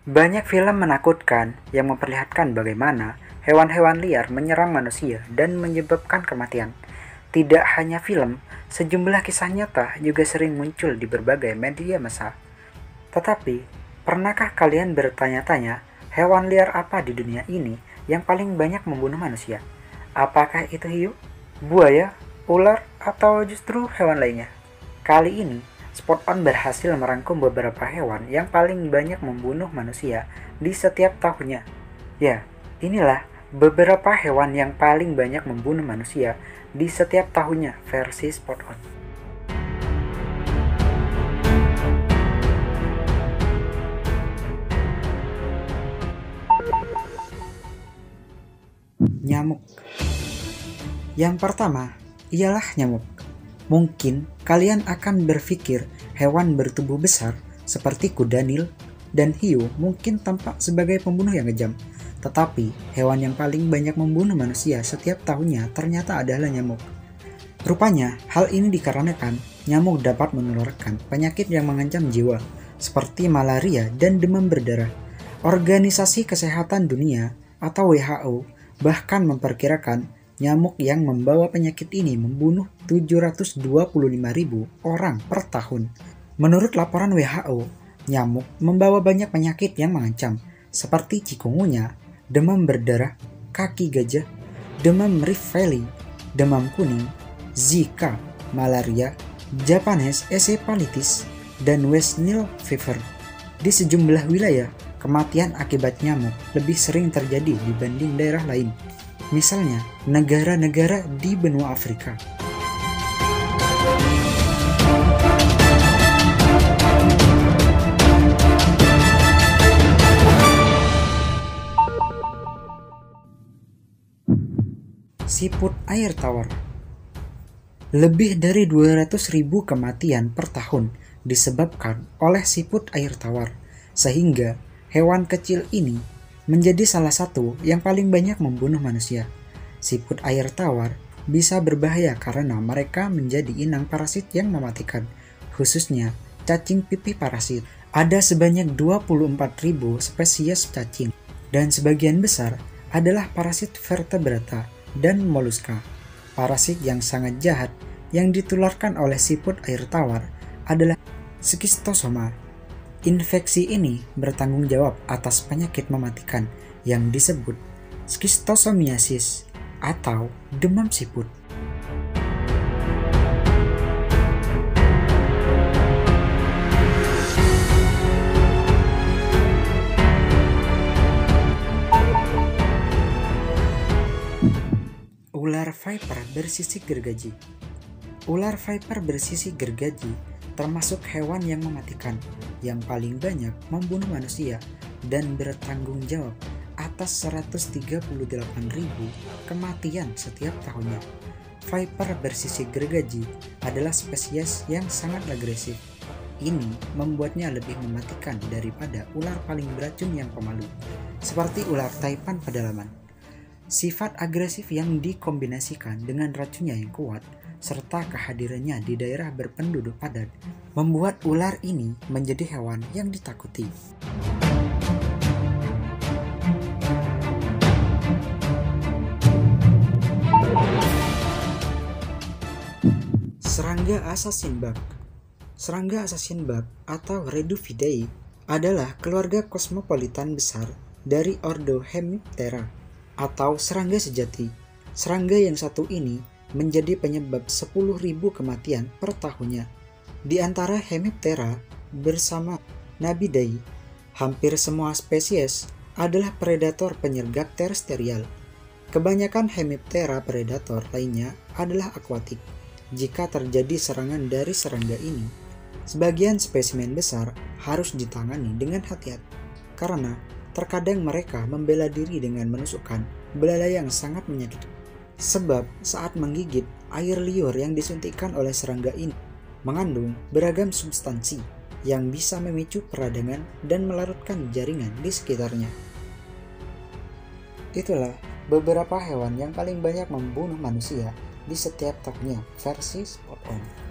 Banyak film menakutkan yang memperlihatkan bagaimana hewan-hewan liar menyerang manusia dan menyebabkan kematian. Tidak hanya film, sejumlah kisah nyata juga sering muncul di berbagai media massa. Tetapi, pernahkah kalian bertanya-tanya hewan liar apa di dunia ini yang paling banyak membunuh manusia? Apakah itu hiu, buaya, ular, atau justru hewan lainnya? Kali ini, Spot On berhasil merangkum beberapa hewan yang paling banyak membunuh manusia di setiap tahunnya. Ya, inilah beberapa hewan yang paling banyak membunuh manusia di setiap tahunnya versi Spot On. Nyamuk. Yang pertama, ialah nyamuk. Mungkin kalian akan berpikir hewan bertubuh besar seperti kuda Nil dan hiu mungkin tampak sebagai pembunuh yang kejam. Tetapi hewan yang paling banyak membunuh manusia setiap tahunnya ternyata adalah nyamuk. Rupanya hal ini dikarenakan nyamuk dapat menularkan penyakit yang mengancam jiwa seperti malaria dan demam berdarah. Organisasi Kesehatan Dunia atau WHO bahkan memperkirakan nyamuk yang membawa penyakit ini membunuh 725.000 orang per tahun. Menurut laporan WHO, nyamuk membawa banyak penyakit yang mengancam, seperti chikungunya, demam berdarah, kaki gajah, demam Rift Valley, demam kuning, Zika, malaria, Japanese encephalitis, dan West Nile fever. Di sejumlah wilayah, kematian akibat nyamuk lebih sering terjadi dibanding daerah lain. Misalnya, negara-negara di benua Afrika. Siput air tawar. Lebih dari 200.000 kematian per tahun disebabkan oleh siput air tawar, sehingga hewan kecil ini menjadi salah satu yang paling banyak membunuh manusia. Siput air tawar bisa berbahaya karena mereka menjadi inang parasit yang mematikan, khususnya cacing pipih parasit. Ada sebanyak 24.000 spesies cacing, dan sebagian besar adalah parasit vertebrata dan moluska. Parasit yang sangat jahat yang ditularkan oleh siput air tawar adalah Schistosoma. Infeksi ini bertanggung jawab atas penyakit mematikan yang disebut schistosomiasis atau demam siput. Ular viper bersisik gergaji. Ular viper bersisik gergaji termasuk hewan yang mematikan, yang paling banyak membunuh manusia dan bertanggung jawab atas 138.000 kematian setiap tahunnya. Viper bersisik gergaji adalah spesies yang sangat agresif. Ini membuatnya lebih mematikan daripada ular paling beracun yang pemalu, seperti ular taipan pedalaman. Sifat agresif yang dikombinasikan dengan racunnya yang kuat serta kehadirannya di daerah berpenduduk padat membuat ular ini menjadi hewan yang ditakuti. Serangga assassin bug. Serangga assassin bug atau Reduvidae adalah keluarga kosmopolitan besar dari ordo Hemiptera atau serangga sejati. Serangga yang satu ini menjadi penyebab 10.000 kematian per tahunnya. Di antara Hemiptera bersama Nabidae, hampir semua spesies adalah predator penyergap terestrial. Kebanyakan Hemiptera predator lainnya adalah akuatik. Jika terjadi serangan dari serangga ini, sebagian spesimen besar harus ditangani dengan hati-hati, karena terkadang mereka membela diri dengan menusukkan belalai yang sangat menyakitkan. Sebab saat menggigit, air liur yang disuntikkan oleh serangga ini mengandung beragam substansi yang bisa memicu peradangan dan melarutkan jaringan di sekitarnya. Itulah beberapa hewan yang paling banyak membunuh manusia di setiap tahunnya versi Spot On.